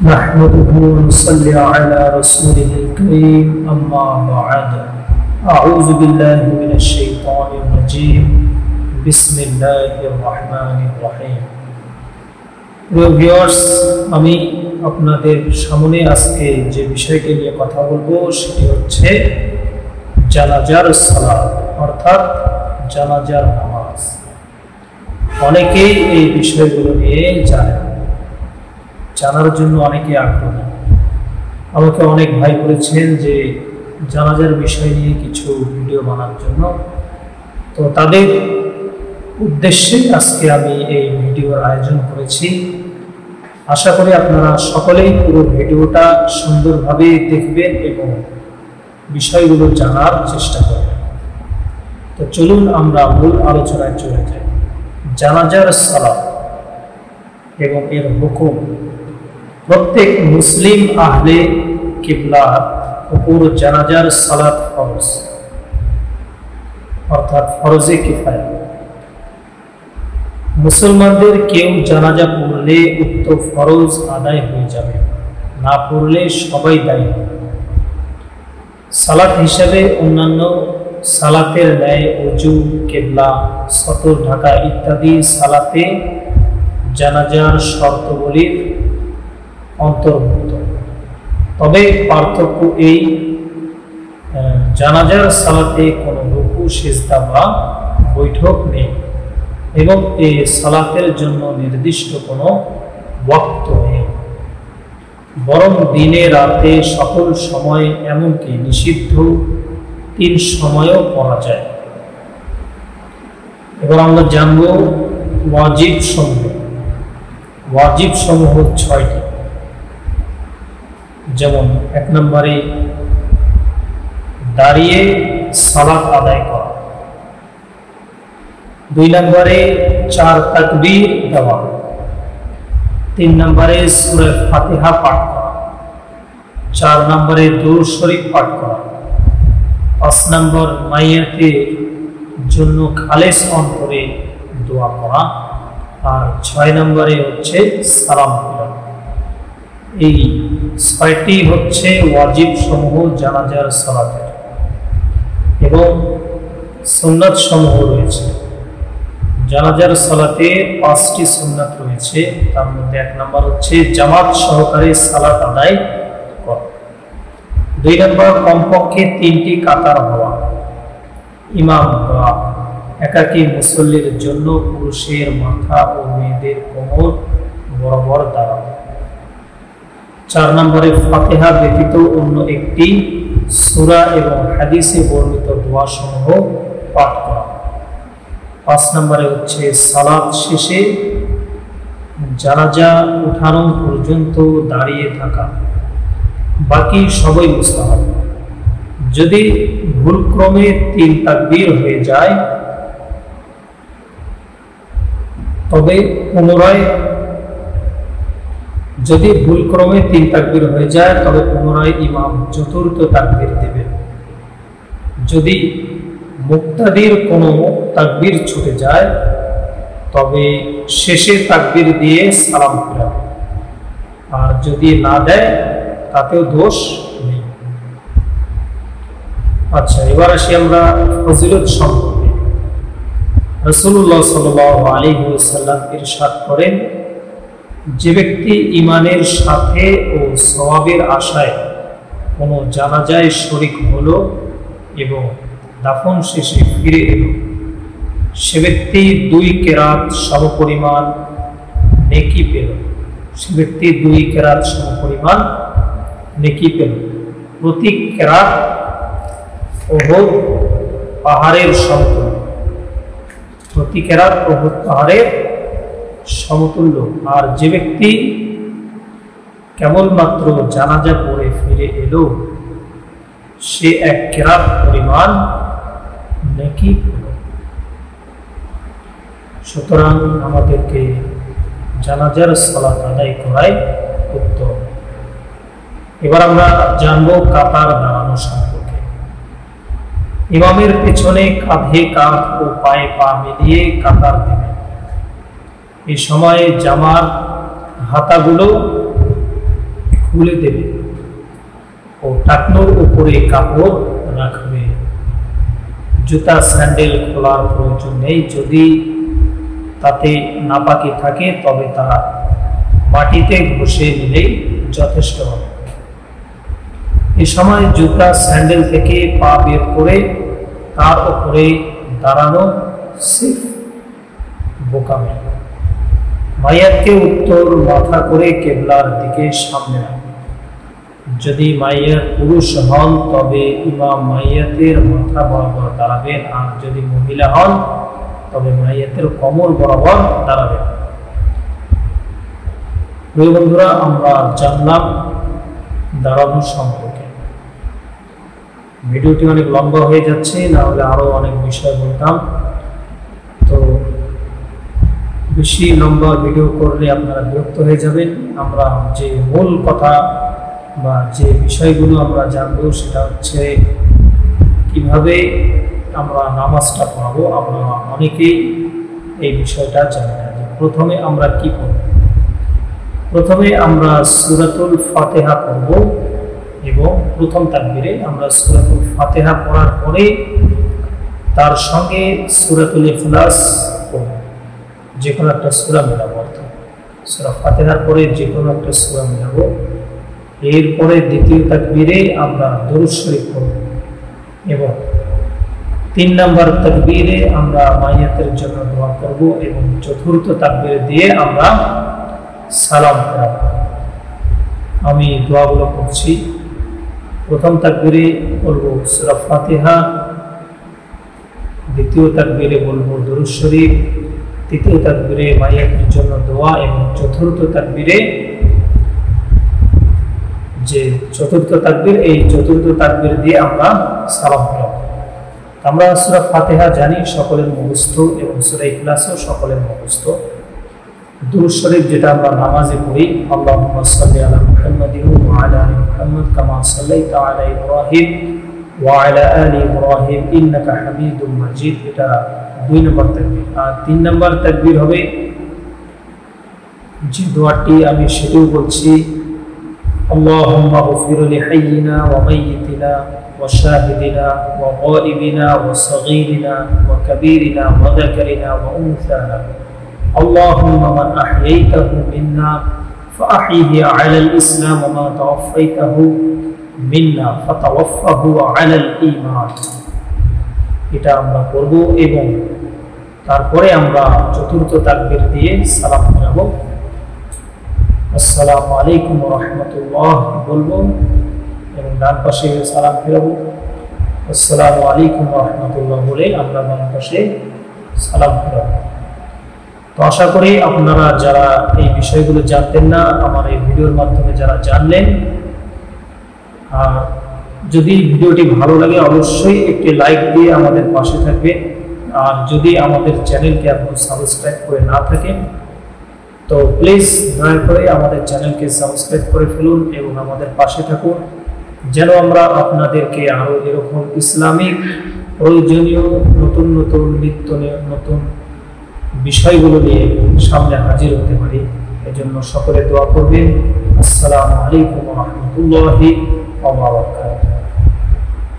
نحمده ونصلي على رسوله الكريم أما بعد أعوذ بالله من الشيطان الرجيم بسم الله الرحمن الرحيم প্রিয় ভিউয়ার্স, আমি আপনাদের সামনে আজকে যে বিষয়টি নিয়ে কথা বলবো সেটি হচ্ছে জানাজার সালাত অর্থাৎ জানাজার নামাজ। অনেকেই এই বিষয়গুলো নিয়ে জানার জন্য অনেকে আগ্রহী। আমাকে অনেক ভাই বলেছেন যে জানাজার বিষয় নিয়ে কিছু ভিডিও বানার জন্য, তো তাদের উদ্দেশ্যে আজকে আমি এই ভিডিওর আয়োজন করেছি। আশা করি আপনারা সকলেই পুরো ভিডিওটা সুন্দরভাবে দেখবেন এবং বিষয়গুলো জানার চেষ্টা করবেন। তো চলুন আমরা মূল আলোচনায় চলে যাই। জানাজার সালাত এবং এর হুকুম। প্রত্যেক মুসলিম আহলে কিবলার উপর জানাজার সালাত ফরজ, অর্থাৎ ফরজে কিফায়া। মুসলমানদের কেউ জানাজা পড়লে উক্ত ফরজ আদায় হয়ে যাবে, না পড়লে সবাই দায়ী হবে। সালাত হিসাবে অন্যান্য সালাতের ন্যায় ওযু, কিবলা, সতর ঢাকা ইত্যাদি সালাতে জানাজার শর্তগুলির অন্তর্ভুক্ত। তবে পার্থক্য এই, জানাজার সালাতে কোনো রুকু, সিজদা বা বৈঠক নেই এবং এই সালাতের জন্য নির্দিষ্ট কোনো ওয়াক্ত নেই, বরং দিনে রাতে সকল সময়, এমনকি নিষিদ্ধ 3 সময়ও পড়া যায়। এবার আমরা জানব ওয়াজিব সমূহ। ওয়াজিব সমূহ 6টি। যেমন 1 নম্বরে দাঁড়িয়ে সালাত আদায় করা, 2 নম্বরে 4 তাকবীর দেওয়া, 3 নম্বরে সূরা ফাতিহা পাঠ করা, 4 নম্বরে দুরূদ শরীফ পাঠ করা, 5 নম্বর মাইয়াতের জন্য খালেস অন্তরে দোয়া করা, আর 6 নম্বরে হচ্ছে সালাম ফেরা। এই 6টি হচ্ছে ওয়াজিব সমূহ জানাজার সালাতের। এবং সুন্নাত সমূহ রয়েছে। জানাজার সালাতে 5টি সুন্নাত রয়েছে। তার মধ্যে 1 নম্বর হচ্ছে জামাত সহকারে সালাত আদায় করা, 2 নম্বর কমপক্ষে 3টি কাতার হওয়া, ইমাম বা একাকী মুসল্লির জন্য পুরুষের মাথা ও মেয়েদের কোমর বরাবর দাঁড়ানো, 4 নম্বরে ফাতিহা ব্যতীত অন্য একটি সূরা এবং হাদিসে বর্ণিত দোয়া সমূহ পাঠ করা, 5 নম্বরে হচ্ছে সালাত শেষে জানাজা উঠানো পর্যন্ত দাঁড়িয়ে থাকা, বাকি সবই মুস্তাহাব। যদি ভুলক্রমে 3 তাকবীর হয়ে যায় তবে পুনরায় ইমাম 4র্থ তাকবীর দেবেন। যদি মুক্তাদির কোনো তাকবীর ছুটে যায় তবে শেষে তাকবীর দিয়ে সালাম ফেরাবে, আর যদি না দেয় তাতেও দোষ নেই। আচ্ছা, এবার আসি আমরা ফজিলত সম্পর্কে। রাসূলুল্লাহ সাল্লাল্লাহু আলাইহি ওয়াসাল্লাম ইরশাদ করেন, যে ব্যক্তি ঈমানের সাথে ও সওয়াবের আশায় কোনো জানাজায় শরীক হলো এবং দাফন শেষে ফিরে এলো, সে ব্যক্তি 2 কেরাত সমপরিমাণ নেকি পেল। প্রতি কেরাত উহুদ পাহাড়ের সমতুল্য। আর যে ব্যক্তি কেবলমাত্র জানাজা পড়ে ফিরে এলো, সে 1 কেরাত পরিমাণ নেকি পেল। সুতরাং আমাদেরকে জানাজার সালাত আদায় করাই উত্তম। এবার আমরা জানবো কাতার দাঁড়ানো সম্পর্কে। ইমামের পেছনে কাঁধে কাঁধ ও পায়ে পা মিলিয়ে কাতার দেবেন। এই সময়ে জামার হাতাগুলো খুলে দেবে ও টাকনোর উপরে কাপড় রাখবে। জুতা স্যান্ডেল খোলার প্রয়োজন নেই, যদি তাতে নাপাকি থাকে তবে তা মাটিতে ঘষে নিলেই যথেষ্ট হবে। এ সময় জুতা স্যান্ডেল থেকে পা বের করে তার উপরে দাঁড়ানো সিফ বোকামি। মাইয়াতকে উত্তর মাথা করে কেবলার দিকে সামনে রাখবে। যদি মাইয়াত পুরুষ হন তবে ইমাম মাইয়াতের মাথা বরাবর দাঁড়াবেন, আর যদি মহিলা হন তবে মাইয়াতের কোমর বরাবর দাঁড়াবেন। প্রিয় বন্ধুরা, আমরা জানলাম দাঁড়ানো সম্পর্কে। ভিডিওটি অনেক লম্বা হয়ে যাচ্ছে, না হলে আরো অনেক বিষয় বলতাম। তো বেশি লম্বা ভিডিও করলে আপনারা বিরক্ত হয়ে যাবেন। আমরা যে মূল কথা বা যে বিষয়গুলো আমরা জানবো সেটা হচ্ছে কিভাবে আমরা নামাজটা পড়াবো। আমরা অনেকেই এই বিষয়টা জানি না। প্রথমে আমরা কি পড়ব? প্রথমে আমরা সূরাতুল ফাতিহা পড়ব এবং প্রথম তাকবীরে আমরা সূরাতুল ফাতিহা পড়ার পরে তার সঙ্গে সূরাতুল ইখলাস পড়ব। যে কোনো একটা সূরা মেলাবো, অর্থাৎ সূরা ফাতিহার পরে যে কোনো একটা সূরা মেলাবো। এরপরে দ্বিতীয় তাকবীরে আমরা দরুদ শরীফ পড়ব এবং 3 নম্বর তাকবীরে আমরা মাইয়াতের জন্য দোয়া করব এবং চতুর্থ তাকবীর দিয়ে আমরা সালাম ফেরাব। আমি দোয়াগুলো করছি। প্রথম তাকবীরে বলবো সূরা ফাতিহা, দ্বিতীয় তাকবীরে বলবো দরুদ শরীফ, তৃতীয় তাকবীরে মাইয়াতের জন্য দোয়া এবং চতুর্থ তাকবীরে যে চতুর্থ তাকবীর, এই চতুর্থ তাকবীর দিয়ে আমরা সালাম ফেরাব। আমরা সূরা ফাতিহা জানি, সকলের মুখস্থ, এবং সূরা ইখলাসও সকলের মুখস্থ। দুরূদ শরীফ যেটা আমরা নামাজে পড়ি, আল্লাহুম্মা সাল্লি আলা মুহাম্মাদিন ওয়া আলা আলি মুহাম্মাদ কামা সাল্লাইতা আলা ইব্রাহিম ওয়া আলা আলি ইব্রাহিম ইন্নাকা হামিদুম মাজিদ, এটা 2 নম্বর তাকবীর। আর 3 নম্বর তাকবীর হবে যে দোয়াটি আমি সেটাও বলছি, আল্লাহুম্মা গফির লিহাইয়িনা ওয়া মাইয়িতিনা ওয়া শাহিদিনা ওয়া গায়িবিনা ওয়া সাগীরিনা ওয়া কাবীরিনা ওয়া যাকারিনা ওয়া উনসানা। اللهم من أحييته منا فأحيه على الإسلام وما توفيته منا فتوفه على الإيمان। এটা আমরা করব এবং তারপরে আমরা চতুর্থ তাকবীর দিয়ে সালাম ফেরাবো। আসসালামু আলাইকুম ওয়া রাহমাতুল্লাহ বলবো এবং ডান পাশে সালাম ফেরাবো। আসসালামু আলাইকুম ওয়া রাহমাতুল্লাহ বলে আমরা ডান পাশে সালাম ফেরাবো। তো আশা করি আপনারা যারা এই বিষয়গুলো জানতেন না, আমার এই ভিডিওর মাধ্যমে যারা জানলেন। আর যদি ভিডিওটি ভালো লাগে অবশ্যই একটি লাইক দিয়ে আমাদের পাশে থাকবেন। আর যদি আমাদের চ্যানেলকে আপনি সাবস্ক্রাইব করে না থাকেন তো প্লিজ দয়া করে আমাদের চ্যানেলকে সাবস্ক্রাইব করে ফেলুন এবং আমাদের পাশে থাকুন, যেন আমরা আপনাদেরকে আরও এরকম ইসলামিক প্রয়োজনীয় নতুন নতুন নিত্য নতুন বিষয়গুলো নিয়ে সামনে হাজির হতে পারি। এজন্য সকলে দোয়া করবেন। আসসালামু আলাইকুম ওয়া রাহমাতুল্লাহি ওয়া বারাকাতুহু।